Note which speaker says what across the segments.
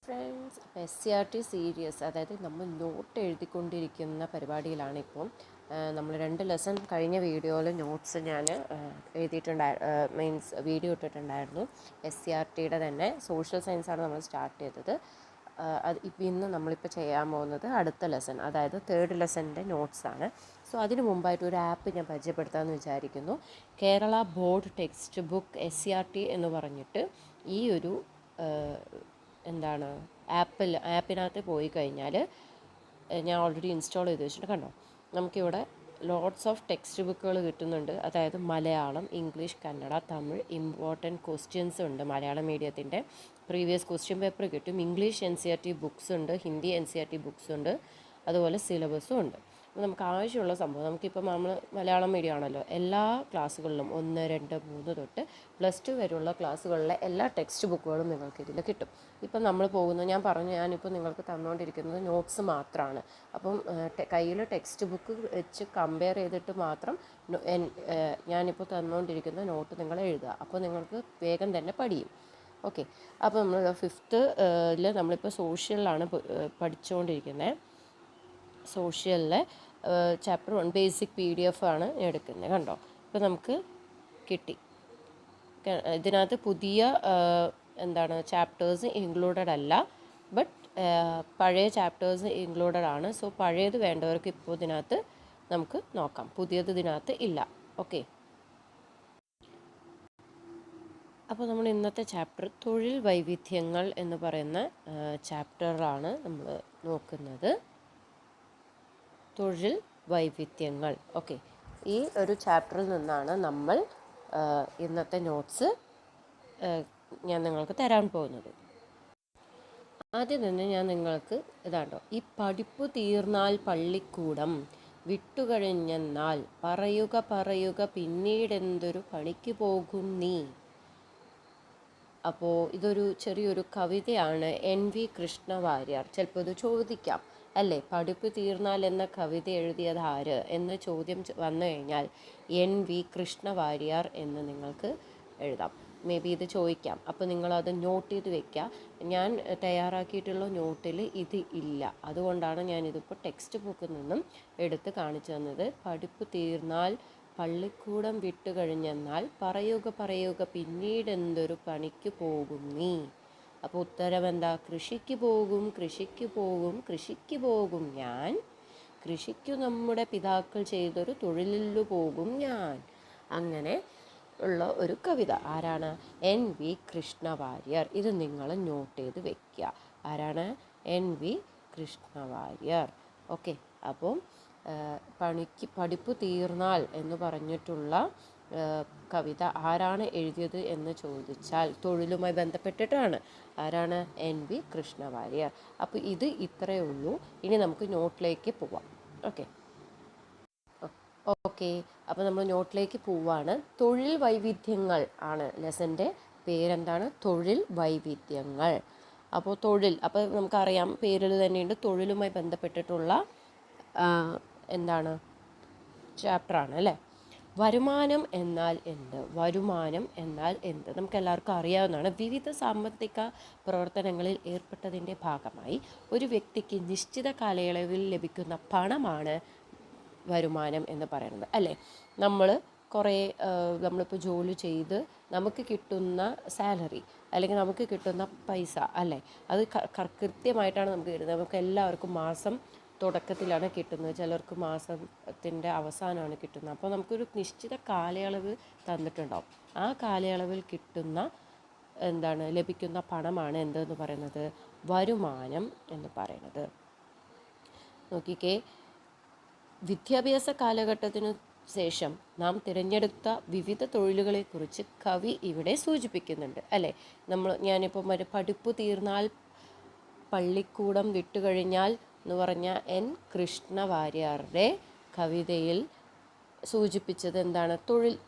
Speaker 1: Friends, SCRT series, അതായത് നമ്മൾ not എഴുതിക്കൊണ്ടിരിക്കുന്ന പരിപാടിയിലാണ് ഇപ്പം. നമ്മൾ 2 ലെസൺ കഴിഞ്ഞ വീഡിയോയിൽ നോട്ട്സ് ഞാൻ മീൻസ് വീഡിയോ ഇട്ടിട്ടുണ്ടായിരുന്നു. SCRTയുടെ തന്നെ സോഷ്യൽ സയൻസാണ് നമ്മൾ സ്റ്റാർട്ട് ചെയ്തത്. അത് ഇന്ന് നമ്മളിപ്പോൾ ചെയ്യാൻ പോകുന്നത് അടുത്ത ലെസൺ, അതായത് 3rd ലെസണിൻ്റെ നോട്ട്സാണ്. സോ അതിന് മുമ്പായിട്ട് ഒരു ആപ്പ് ഞാൻ പരിചയപ്പെടുത്താമെന്ന് വിചാരിക്കുന്നു. Kerala board text book SCRT എന്ന് പറഞ്ഞിട്ട് ഈ ഒരു ആപ്പിനകത്ത് പോയി കഴിഞ്ഞാൽ ഞാൻ ഓൾറെഡി ഇൻസ്റ്റാൾ ചെയ്ത് വെച്ചിട്ട് കണ്ടോ, നമുക്കിവിടെ ലോട്ട്സ് ഓഫ് ടെക്സ്റ്റ് ബുക്കുകൾ കിട്ടുന്നുണ്ട്. അതായത് Malayalam, English, Kannada, Tamil, important questions ഉണ്ട്. മലയാളം മീഡിയത്തിൻ്റെ പ്രീവിയസ് ക്വസ്റ്റ്യൻ പേപ്പർ കിട്ടും. ഇംഗ്ലീഷ് NCERT ബുക്സ് ഉണ്ട്, ഹിന്ദി NCERT ബുക്സ് ഉണ്ട്, അതുപോലെ സിലബസും ഉണ്ട്. അപ്പോൾ നമുക്ക് ആവശ്യമുള്ള സംഭവം, നമുക്കിപ്പോൾ നമ്മൾ മലയാളം മീഡിയം ആണല്ലോ, എല്ലാ ക്ലാസ്സുകളിലും 1, 2, 3 തൊട്ട് +2 വരെയുള്ള ക്ലാസ്സുകളിലെ എല്ലാ ടെക്സ്റ്റ് ബുക്കുകളും നിങ്ങൾക്ക് ഇതിൽ കിട്ടും. ഇപ്പം നമ്മൾ ഞാനിപ്പോൾ നിങ്ങൾക്ക് തന്നുകൊണ്ടിരിക്കുന്നത് നോട്ട്സ് മാത്രമാണ്. അപ്പം കയ്യിൽ ടെക്സ്റ്റ് ബുക്ക് വെച്ച് കമ്പയർ ചെയ്തിട്ട് മാത്രം ഞാനിപ്പോൾ തന്നുകൊണ്ടിരിക്കുന്ന നോട്ട് നിങ്ങൾ എഴുതുക. അപ്പോൾ നിങ്ങൾക്ക് വേഗം തന്നെ പഠിയും. ഓക്കെ, അപ്പോൾ നമ്മൾ 5th നമ്മളിപ്പോൾ സോഷ്യലിലാണ് പഠിച്ചുകൊണ്ടിരിക്കുന്നത്. സോഷ്യലിലെ ചാപ്റ്റർ 1 ബേസിക് PDF ആണ് എടുക്കുന്നത്. കണ്ടോ, ഇപ്പോൾ നമുക്ക് കിട്ടി. ഇതിനകത്ത് പുതിയ ചാപ്റ്റേഴ്സ് ഇൻക്ലൂഡഡ് അല്ല, ബട്ട് പഴയ ചാപ്റ്റേഴ്സ് ഇൻക്ലൂഡഡ് ആണ്. സോ പഴയത് വേണ്ടവർക്ക് ഇപ്പോൾ ഇതിനകത്ത് നമുക്ക് നോക്കാം, പുതിയത് ഇതിനകത്ത് ഇല്ല. ഓക്കെ, അപ്പോൾ നമ്മൾ ഇന്നത്തെ ചാപ്റ്റർ തൊഴിൽ വൈവിധ്യങ്ങൾ എന്ന് പറയുന്ന ചാപ്റ്ററിലാണ് നമ്മൾ നോക്കുന്നത്. തൊഴിൽ വൈവിധ്യങ്ങൾ. ഓക്കെ, ഈ ഒരു ചാപ്റ്ററിൽ നിന്നാണ് നമ്മൾ ഇന്നത്തെ നോട്ട്സ് ഞാൻ നിങ്ങൾക്ക് തരാൻ പോകുന്നത്. ആദ്യം തന്നെ ഞാൻ നിങ്ങൾക്ക് ഇതാണ്ടോ, ഈ പഠിപ്പു തീർന്നാൽ പള്ളിക്കൂടം വിട്ടുകഴിഞ്ഞെന്നാൽ പറയുക പിന്നീടെന്തൊരു പണിക്ക് പോകും നീ. അപ്പോൾ ഇതൊരു ചെറിയൊരു കവിതയാണ്, NV കൃഷ്ണവാര്യർ. ചിലപ്പോൾ ഇത് ചോദിക്കാം, അല്ലേ, പഠിപ്പ് തീർന്നാൽ എന്ന കവിത എഴുതിയത് ആര് എന്ന് ചോദ്യം വന്നു കഴിഞ്ഞാൽ NV കൃഷ്ണവാര്യർ എന്ന് നിങ്ങൾക്ക് എഴുതാം. മേ ബി ഇത് ചോദിക്കാം. അപ്പോൾ നിങ്ങളത് നോട്ട് ചെയ്ത് വെക്കുക. ഞാൻ തയ്യാറാക്കിയിട്ടുള്ള നോട്ടിൽ ഇത് ഇല്ല, അതുകൊണ്ടാണ് ഞാനിതിപ്പോൾ ടെക്സ്റ്റ് ബുക്കിൽ നിന്നും എടുത്ത് കാണിച്ചു തന്നത്. പഠിപ്പ് തീർന്നാൽ പള്ളിക്കൂടം വിട്ടുകഴിഞ്ഞെന്നാൽ പറയുക പിന്നീടെന്തൊരു പണിക്ക് പോകും നീ. അപ്പോൾ ഉത്തരം എന്താ? കൃഷിക്ക് പോകും ഞാൻ, കൃഷിക്കു നമ്മുടെ പിതാക്കൾ ചെയ്തൊരു തൊഴിലില്ലു പോകും ഞാൻ. അങ്ങനെ ഉള്ള ഒരു കവിത. ആരാണ്? NV കൃഷ്ണവാര്യർ. ഇത് നിങ്ങൾ നോട്ട് ചെയ്ത് വെക്കുക. ആരാണ്? NV കൃഷ്ണവാര്യർ. ഓക്കെ, അപ്പം പഠിപ്പ് തീർന്നാൽ എന്ന് പറഞ്ഞിട്ടുള്ള കവിത ആരാണ് എഴുതിയത് എന്ന് ചോദിച്ചാൽ തൊഴിലുമായി ബന്ധപ്പെട്ടിട്ടാണ്. ആരാണ്? NV കൃഷ്ണവാര്യർ. അപ്പോൾ ഇത് ഇത്രയേ ഉള്ളൂ. ഇനി നമുക്ക് നോട്ടിലേക്ക് പോവാം. ഓക്കെ, അപ്പോൾ നമ്മൾ നോട്ടിലേക്ക് പോവാണ്. തൊഴിൽ വൈവിധ്യങ്ങൾ ആണ് ലെസൻ്റെ പേരെന്താണ്? തൊഴിൽ വൈവിധ്യങ്ങൾ. അപ്പോൾ നമുക്കറിയാം, പേരിൽ തന്നെയുണ്ട്, തൊഴിലുമായി ബന്ധപ്പെട്ടിട്ടുള്ള ചാപ്റ്ററാണ് അല്ലേ. വരുമാനം എന്നാൽ എന്ത്? നമുക്കെല്ലാവർക്കും അറിയാവുന്നതാണ്. വിവിധ സാമ്പത്തിക പ്രവർത്തനങ്ങളിൽ ഏർപ്പെട്ടതിൻ്റെ ഭാഗമായി ഒരു വ്യക്തിക്ക് നിശ്ചിത കാലയളവിൽ ലഭിക്കുന്ന പണമാണ് വരുമാനം എന്ന് പറയുന്നത്, അല്ലേ. നമ്മളിപ്പോൾ ജോലി ചെയ്ത് നമുക്ക് കിട്ടുന്ന സാലറി, അല്ലെങ്കിൽ നമുക്ക് കിട്ടുന്ന പൈസ, അല്ലേ, അത് കൃത്യമായിട്ടാണ് നമുക്ക് കിട്ടുന്നത്. നമുക്ക് എല്ലാവർക്കും മാസം തുടക്കത്തിലാണ് കിട്ടുന്നത്, ചിലർക്ക് മാസത്തിൻ്റെ അവസാനമാണ് കിട്ടുന്നത്. അപ്പോൾ നമുക്കൊരു നിശ്ചിത കാലയളവ് തന്നിട്ടുണ്ടാവും. ആ കാലയളവിൽ ലഭിക്കുന്ന പണമാണ് എന്തെന്ന് പറയുന്നത്? വരുമാനം എന്ന് പറയുന്നത്. നോക്കിക്കേ, വിദ്യാഭ്യാസ കാലഘട്ടത്തിനു ശേഷം നാം തിരഞ്ഞെടുത്ത വിവിധ തൊഴിലുകളെക്കുറിച്ച് കവി ഇവിടെ സൂചിപ്പിക്കുന്നുണ്ട്, അല്ലേ. ഞാനിപ്പോൾ പഠിപ്പ് തീർന്നാൽ പള്ളിക്കൂടം വിട്ടുകഴിഞ്ഞാൽ എന്ന് പറഞ്ഞ N കൃഷ്ണവാര്യരുടെ കവിതയിൽ സൂചിപ്പിച്ചത് എന്താണ്?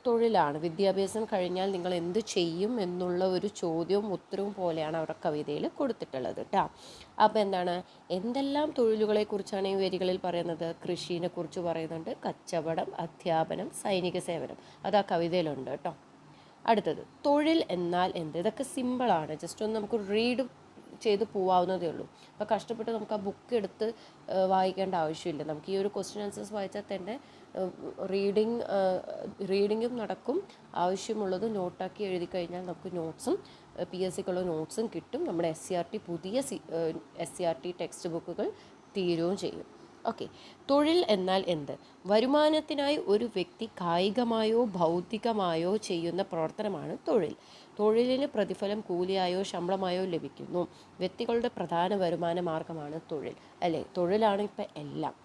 Speaker 1: തൊഴിലാണ്. വിദ്യാഭ്യാസം കഴിഞ്ഞാൽ നിങ്ങൾ എന്ത് ചെയ്യും എന്നുള്ള ഒരു ചോദ്യവും ഉത്തരവും പോലെയാണ് അവരുടെ കവിതയിൽ കൊടുത്തിട്ടുള്ളത് കേട്ടോ. അപ്പോൾ എന്തെല്ലാം തൊഴിലുകളെക്കുറിച്ചാണ് ഈ വരികളിൽ പറയുന്നത്? കൃഷിനെ കുറിച്ച് പറയുന്നുണ്ട്, കച്ചവടം, അധ്യാപനം, സൈനിക സേവനം, അത് ആ കവിതയിലുണ്ട് കേട്ടോ. അടുത്തത് തൊഴിൽ എന്നാൽ എന്ത്? ഇതൊക്കെ സിമ്പിളാണ്, ജസ്റ്റ് ഒന്ന് നമുക്ക് റീഡ് ചെയ്ത് പോവാവുന്നതേ ഉള്ളൂ. അപ്പോൾ കഷ്ടപ്പെട്ട് നമുക്ക് ആ ബുക്ക് എടുത്ത് വായിക്കേണ്ട ആവശ്യമില്ല. നമുക്ക് ഈ ഒരു ക്വസ്റ്റ്യൻ ആൻസേഴ്സ് വായിച്ചാൽ തന്നെ റീഡിങ്ങും നടക്കും. ആവശ്യമുള്ളത് നോട്ടാക്കി എഴുതി കഴിഞ്ഞാൽ നമുക്ക് നോട്ട്സും PSCക്കുള്ള നോട്ട്സും കിട്ടും. നമ്മുടെ പുതിയ SCRT ടെക്സ്റ്റ് ബുക്കുകൾ തീരുകയും ചെയ്യും. ഓക്കെ, തൊഴിൽ എന്നാൽ എന്ത്? വരുമാനത്തിനായി ഒരു വ്യക്തി കായികമായോ ഭൗതികമായോ ചെയ്യുന്ന പ്രവർത്തനമാണ് തൊഴിൽ. തൊഴിലിന് പ്രതിഫലം കൂലിയായോ ശമ്പളമായോ ലഭിക്കുന്നു. വ്യക്തികളുടെ പ്രധാന വരുമാന മാർഗമാണ് തൊഴിൽ. അല്ലേ, തൊഴിലാണ് ഇപ്പം എല്ലാം.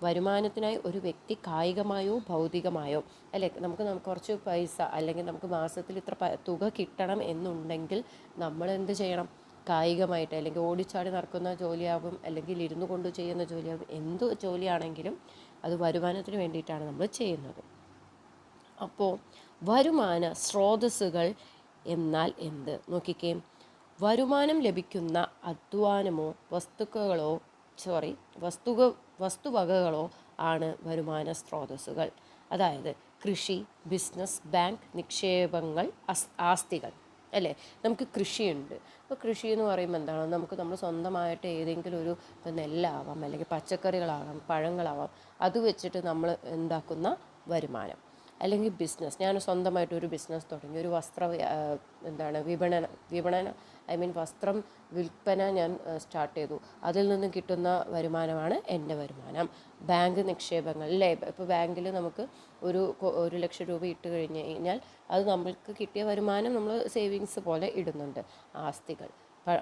Speaker 1: വരുമാനത്തിനായി ഒരു വ്യക്തി കായികമായോ ഭൗതികമായോ, അല്ലേ, നമുക്ക് കുറച്ച് പൈസ അല്ലെങ്കിൽ നമുക്ക് മാസത്തിൽ ഇത്ര തുക കിട്ടണം എന്നുണ്ടെങ്കിൽ നമ്മൾ എന്ത് ചെയ്യണം? കായികമായിട്ട് അല്ലെങ്കിൽ ഓടിച്ചാടി നടക്കുന്ന ജോലിയാകും, അല്ലെങ്കിൽ ഇരുന്നു കൊണ്ട് ചെയ്യുന്ന ജോലിയാകും, എന്ത് ജോലിയാണെങ്കിലും അത് വരുമാനത്തിന് വേണ്ടിയിട്ടാണ് നമ്മൾ ചെയ്യുന്നത്. അപ്പോൾ വരുമാന സ്രോതസ്സുകൾ എന്നാൽ എന്ത്? നോക്കിക്കേ, വരുമാനം ലഭിക്കുന്ന അധ്വാനമോ വസ്തുവകകളോ ആണ് വരുമാന സ്രോതസ്സുകൾ. അതായത് കൃഷി, ബിസിനസ്, ബാങ്ക് നിക്ഷേപങ്ങൾ, ആസ്തികൾ. അല്ലേ, നമുക്ക് കൃഷിയുണ്ട്. അപ്പോൾ കൃഷി എന്ന് പറയുമ്പോൾ എന്താണ്? നമ്മൾ സ്വന്തമായിട്ട് ഏതെങ്കിലും ഒരു നെല്ലാവാം, അല്ലെങ്കിൽ പച്ചക്കറികളാവാം, പഴങ്ങളാവാം, അത് വെച്ചിട്ട് നമ്മൾ ഉണ്ടാക്കുന്ന വരുമാനം. അല്ലെങ്കിൽ ബിസിനസ്, ഞാൻ സ്വന്തമായിട്ടൊരു ബിസിനസ് തുടങ്ങി, ഒരു വിപണന വസ്ത്രം വിൽപ്പന ഞാൻ സ്റ്റാർട്ട് ചെയ്തു. അതിൽ നിന്നും കിട്ടുന്ന വരുമാനമാണ് എൻ്റെ വരുമാനം. ബാങ്ക് നിക്ഷേപങ്ങൾ, അല്ലേ, ഇപ്പോൾ ബാങ്കിൽ നമുക്ക് 1,00,000 രൂപ ഇട്ട് കഴിഞ്ഞ് കഴിഞ്ഞാൽ അത് നമ്മൾക്ക് കിട്ടിയ വരുമാനം നമ്മൾ സേവിങ്സ് പോലെ ഇടുന്നുണ്ട്. ആസ്തികൾ,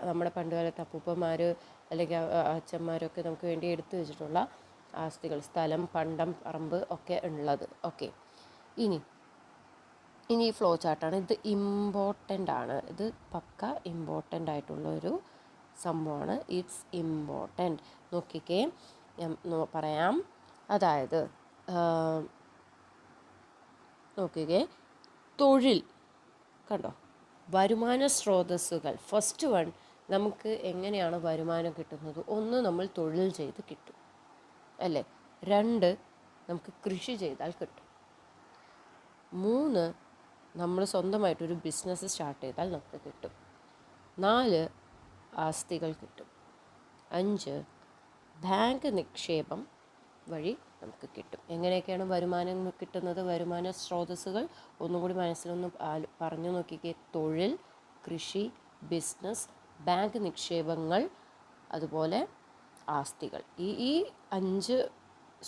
Speaker 1: നമ്മുടെ പണ്ടുകാലത്ത് അപ്പൂപ്പന്മാർ അല്ലെങ്കിൽ അച്ഛന്മാരൊക്കെ നമുക്ക് വേണ്ടി എടുത്തു വെച്ചിട്ടുള്ള ആസ്തികൾ, സ്ഥലം, പണ്ടം, പറമ്പ് ഒക്കെ ഉള്ളത്. ഓക്കെ, ഇനി ഈ ഫ്ലോ ചാർട്ടാണ്. ഇത് ഇമ്പോർട്ടൻ്റ് ആണ്. ഇത് പക്ക ഇമ്പോർട്ടൻ്റ് ആയിട്ടുള്ളൊരു സംഭവമാണ്. It's important. നോക്കിക്കേ, ഞാൻ പറയാം. അതായത് നോക്കിക്കേ, തൊഴിൽ കണ്ടോ, വരുമാന സ്രോതസ്സുകൾ. ഫസ്റ്റ് വൺ, നമുക്ക് എങ്ങനെയാണ് വരുമാനം കിട്ടുന്നത്? ഒന്ന്, നമ്മൾ തൊഴിൽ ചെയ്ത് കിട്ടും, അല്ലേ. 2, നമുക്ക് കൃഷി ചെയ്താൽ കിട്ടും. 3, നമ്മൾ സ്വന്തമായിട്ടൊരു ബിസിനസ് സ്റ്റാർട്ട് ചെയ്താൽ നമുക്ക് കിട്ടും. 4, ആസ്തികൾ കിട്ടും. 5, ബാങ്ക് നിക്ഷേപം വഴി നമുക്ക് കിട്ടും. എങ്ങനെയൊക്കെയാണ് വരുമാനം കിട്ടുന്നത്? വരുമാന സ്രോതസ്സുകൾ ഒന്നും കൂടി മനസ്സിലൊന്ന് പറഞ്ഞു നോക്കിക്കേ. തൊഴിൽ, കൃഷി, ബിസിനസ്, ബാങ്ക് നിക്ഷേപങ്ങൾ, അതുപോലെ ആസ്തികൾ. ഈ 5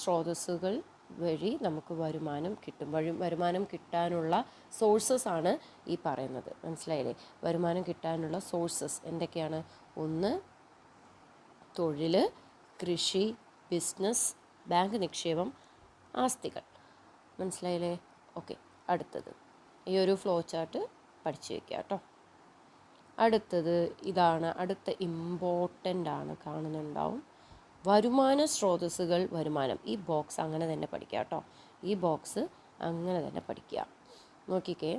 Speaker 1: സ്രോതസ്സുകൾ വഴി നമുക്ക് വരുമാനം കിട്ടും. വരുമാനം കിട്ടാനുള്ള സോഴ്സസ് ആണ് ഈ പറയുന്നത്. മനസ്സിലായില്ലേ? വരുമാനം കിട്ടാനുള്ള സോഴ്സസ് എന്തൊക്കെയാണ്? 1, തൊഴിൽ, കൃഷി, ബിസിനസ്, ബാങ്ക് നിക്ഷേപം, ആസ്തികൾ. മനസ്സിലായില്ലേ? ഓക്കെ, അടുത്തത് ഈ ഒരു ഫ്ലോ ചാർട്ട് പഠിച്ചു വയ്ക്കുക കേട്ടോ. അടുത്തത് ഇതാണ്. അടുത്ത ഇമ്പോർട്ടൻ്റ് ആണ്, കാണുന്നുണ്ടാവും. വരുമാന സ്രോതസ്സുകൾ, വരുമാനം. ഈ ബോക്സ് അങ്ങനെ തന്നെ പഠിക്കുക കേട്ടോ. ഈ ബോക്സ് അങ്ങനെ തന്നെ പഠിക്കുക. നോക്കിക്കേ,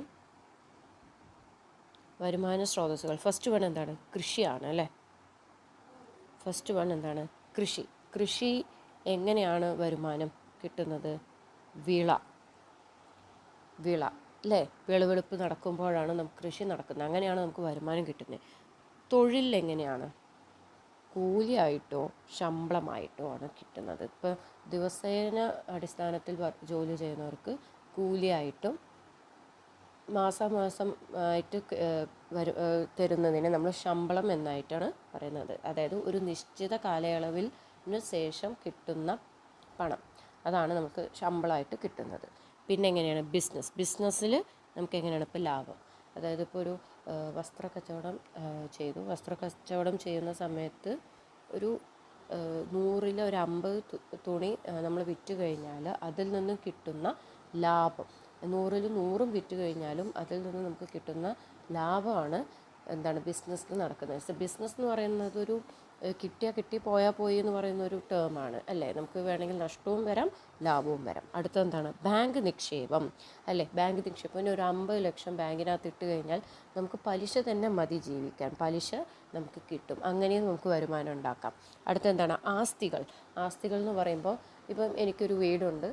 Speaker 1: വരുമാന സ്രോതസ്സുകൾ. ഫസ്റ്റ് വൺ എന്താണ്? കൃഷിയാണ്, അല്ലേ. ഫസ്റ്റ് വൺ എന്താണ്? കൃഷി എങ്ങനെയാണ് വരുമാനം കിട്ടുന്നത്? വിള, അല്ലേ. വിളവെടുപ്പ് നടക്കുമ്പോഴാണ് നമുക്ക് കൃഷി നടക്കുന്നത്. അങ്ങനെയാണ് നമുക്ക് വരുമാനം കിട്ടുന്നത്. തൊഴിൽ എങ്ങനെയാണ്? കൂലിയായിട്ടോ ശമ്പളമായിട്ടോ ആണ് കിട്ടുന്നത്. ഇപ്പോൾ ദിവസേന അടിസ്ഥാനത്തിൽ ജോലി ചെയ്യുന്നവർക്ക് കൂലിയായിട്ടും മാസാമാസം ആയിട്ട് തരുന്നതിന് നമ്മൾ ശമ്പളം എന്നായിട്ടാണ് പറയുന്നത്. അതായത് ഒരു നിശ്ചിത കാലയളവിന് ശേഷം കിട്ടുന്ന പണം, അതാണ് നമുക്ക് ശമ്പളമായിട്ട് കിട്ടുന്നത്. പിന്നെ എങ്ങനെയാണ്? ബിസിനസ്സിൽ നമുക്ക് എങ്ങനെയാണ് ഇപ്പോൾ ലാഭം? അതായത് ഇപ്പോൾ ഒരു വസ്ത്രക്കച്ചവടം ചെയ്തു. വസ്ത്രക്കച്ചവടം ചെയ്യുന്ന സമയത്ത് ഒരു 100-ൽ ഒരു 50 തുണി നമ്മൾ വിറ്റ് കഴിഞ്ഞാൽ അതിൽ നിന്ന് കിട്ടുന്ന ലാഭം, 100-ൽ 100 വിറ്റ് കഴിഞ്ഞാലും അതിൽ നിന്ന് നമുക്ക് കിട്ടുന്ന ലാഭമാണ് എന്താണ് ബിസിനസ്സിൽ നടക്കുന്നത്. ബിസിനസ് എന്ന് പറയുന്നത് ഒരു കിട്ടി പോയാൽ പോയി എന്ന് പറയുന്ന ഒരു ടേമാണ്, അല്ലേ. നമുക്ക് വേണമെങ്കിൽ നഷ്ടവും വരാം, ലാഭവും വരാം. അടുത്തെന്താണ്? ബാങ്ക് നിക്ഷേപം, അല്ലേ. ബാങ്ക് നിക്ഷേപം ഒരു 50 ലക്ഷം ബാങ്കിനകത്ത് ഇട്ട് കഴിഞ്ഞാൽ നമുക്ക് പലിശ തന്നെ മതി ജീവിക്കാൻ. പലിശ നമുക്ക് കിട്ടും. അങ്ങനെയും നമുക്ക് വരുമാനം ഉണ്ടാക്കാം. അടുത്തെന്താണ്? ആസ്തികൾ എന്ന് പറയുമ്പോൾ, ഇപ്പം എനിക്കൊരു വീടുണ്ട്.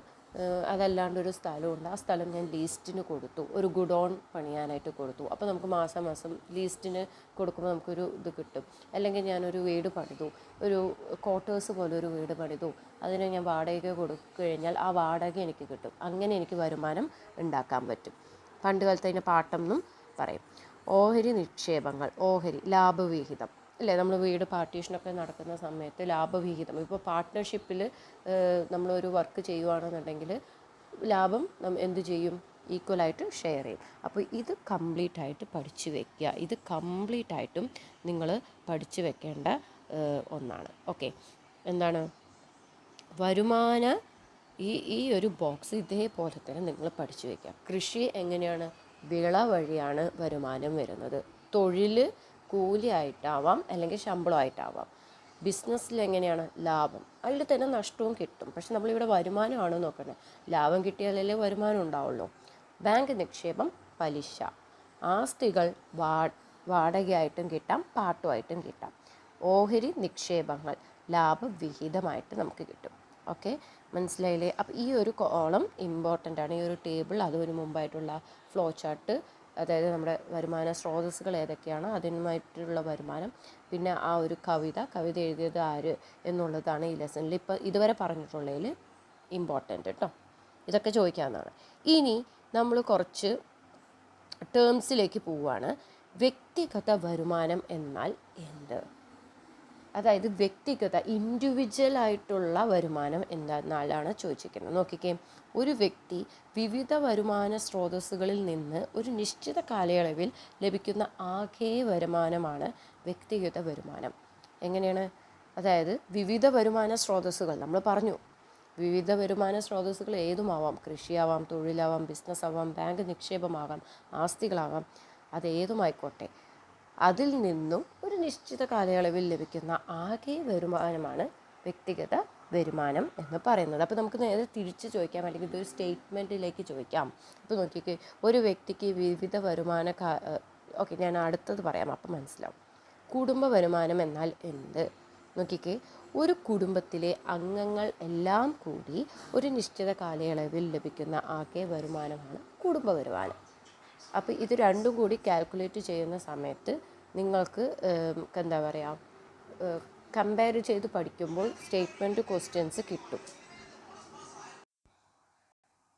Speaker 1: അതല്ലാണ്ടൊരു സ്ഥലമുണ്ട്, ആ സ്ഥലം ഞാൻ ലീസ്റ്റിന് കൊടുത്തു, ഒരു ഗുഡോൺ പണിയാനായിട്ട് കൊടുത്തു. അപ്പോൾ നമുക്ക് മാസം മാസം ലീസ്റ്റിന് കൊടുക്കുമ്പോൾ നമുക്കൊരു ഇത് കിട്ടും. അല്ലെങ്കിൽ ഞാനൊരു വീട് പണിതു, ഒരു ക്വാർട്ടേഴ്സ് പോലെ ഒരു വീട് പണിതു, അതിന് ഞാൻ വാടക കൊടുത്തു കഴിഞ്ഞാൽ ആ വാടക എനിക്ക് കിട്ടും. അങ്ങനെ എനിക്ക് വരുമാനം ഉണ്ടാക്കാൻ പറ്റും. പണ്ട് കാലത്ത് അതിനെ പാട്ടം എന്നും പറയും. ഓഹരി നിക്ഷേപങ്ങൾ, ഓഹരി ലാഭവിഹിതം അല്ലേ, നമ്മൾ വീട് പാർട്ടീഷനൊക്കെ നടക്കുന്ന സമയത്ത് ലാഭവിഹിതം, ഇപ്പോൾ പാർട്ട്ണർഷിപ്പിൽ നമ്മളൊരു വർക്ക് ചെയ്യുകയാണെന്നുണ്ടെങ്കിൽ ലാഭം എന്ത് ചെയ്യും, ഈക്വലായിട്ട് ഷെയർ ചെയ്യും. അപ്പോൾ ഇത് കംപ്ലീറ്റ് ആയിട്ട് പഠിച്ചു വെക്കുക. ഇത് കംപ്ലീറ്റ് ആയിട്ടും നിങ്ങൾ പഠിച്ചു വെക്കേണ്ട ഒന്നാണ്. ഓക്കെ, എന്താണ് വരുമാന ഈ ഒരു ബോക്സ് ഇതേപോലെ തന്നെ നിങ്ങൾ പഠിച്ചു വയ്ക്കുക. കൃഷി എങ്ങനെയാണ്, വിള വഴിയാണ് വരുമാനം വരുന്നത്. തൊഴിൽ കൂലിയായിട്ടാവാം അല്ലെങ്കിൽ ശമ്പളമായിട്ടാവാം. ബിസിനസ്സിൽ എങ്ങനെയാണ്, ലാഭം, അതിൽ തന്നെ നഷ്ടവും കിട്ടും. പക്ഷെ നമ്മളിവിടെ വരുമാനമാണ് നോക്കുന്നത്. ലാഭം കിട്ടിയാലല്ലേ വരുമാനം ഉണ്ടാവുള്ളൂ. ബാങ്ക് നിക്ഷേപം, പലിശ. ആസ്തികൾ വാടകയായിട്ടും കിട്ടാം, പാട്ടുമായിട്ടും കിട്ടാം. ഓഹരി നിക്ഷേപങ്ങൾ ലാഭവിഹിതമായിട്ട് നമുക്ക് കിട്ടും. ഓക്കെ, മനസ്സിലായില്ലേ? അപ്പോൾ ഈ ഒരു കോളം ഇമ്പോർട്ടൻ്റ് ആണ്. ഈ ഒരു ടേബിൾ, അതൊരു മുമ്പായിട്ടുള്ള ഫ്ലോ ചാർട്ട്, അതായത് നമ്മുടെ വരുമാന സ്രോതസ്സുകൾ ഏതൊക്കെയാണ്, അതിനുമായിട്ടുള്ള വരുമാനം, പിന്നെ ആ ഒരു കവിത എഴുതിയത് ആര് എന്നുള്ളതാണ് ഈ ലെസണിൽ ഇപ്പോൾ ഇതുവരെ പറഞ്ഞിട്ടുള്ളതിൽ ഇമ്പോർട്ടൻ്റ് കേട്ടോ. ഇതൊക്കെ ചോദിക്കാവുന്നതാണ്. ഇനി നമ്മൾ കുറച്ച് ടേംസിലേക്ക് പോവുകയാണ്. വ്യക്തിഗത വരുമാനം എന്നാൽ എന്ത്? അതായത് വ്യക്തിഗത ഇൻഡിവിജ്വലായിട്ടുള്ള വരുമാനം എന്നാലാണ് ചോദിച്ചിരിക്കുന്നത്. നോക്കിക്കേ, ഒരു വ്യക്തി വിവിധ വരുമാന സ്രോതസ്സുകളിൽ നിന്ന് ഒരു നിശ്ചിത കാലയളവിൽ ലഭിക്കുന്ന ആകെ വരുമാനമാണ് വ്യക്തിഗത വരുമാനം. എങ്ങനെയാണ്? അതായത് വിവിധ വരുമാന സ്രോതസ്സുകൾ നമ്മൾ പറഞ്ഞു. വിവിധ വരുമാന സ്രോതസ്സുകൾ ഏതുമാവാം. കൃഷിയാവാം, തൊഴിലാവാം, ബിസിനസ്സാവാം, ബാങ്ക് നിക്ഷേപമാകാം, ആസ്തികളാവാം, അതേതുമായിക്കോട്ടെ. അതിൽ നിന്നും ഒരു നിശ്ചിത കാലയളവിൽ ലഭിക്കുന്ന ആകെ വരുമാനമാണ് വ്യക്തിഗത വരുമാനം എന്ന് പറയുന്നത്. അപ്പോൾ നമുക്ക് നേരെ തിരിച്ച് ചോദിക്കാം, അല്ലെങ്കിൽ ഇതൊരു സ്റ്റേറ്റ്മെൻറ്റിലേക്ക് ചോദിക്കാം. ഇപ്പോൾ നോക്കിക്കേ, ഒരു വ്യക്തിക്ക് വിവിധ വരുമാന ഓക്കെ, ഞാൻ അടുത്തത് പറയാം, അപ്പം മനസ്സിലാവും. കുടുംബ വരുമാനം എന്നാൽ എന്ത്? നോക്കിക്കേ, ഒരു കുടുംബത്തിലെ അംഗങ്ങൾ എല്ലാം കൂടി ഒരു നിശ്ചിത കാലയളവിൽ ലഭിക്കുന്ന ആകെ വരുമാനമാണ് കുടുംബ വരുമാനം. അപ്പോൾ ഇത് രണ്ടും കൂടി കാൽക്കുലേറ്റ് ചെയ്യുന്ന സമയത്ത് നിങ്ങൾക്ക് എന്താ പറയുക, കമ്പയർ ചെയ്ത് പഠിക്കുമ്പോൾ സ്റ്റേറ്റ്മെൻറ്റ് ക്വസ്റ്റ്യൻസ് കിട്ടും.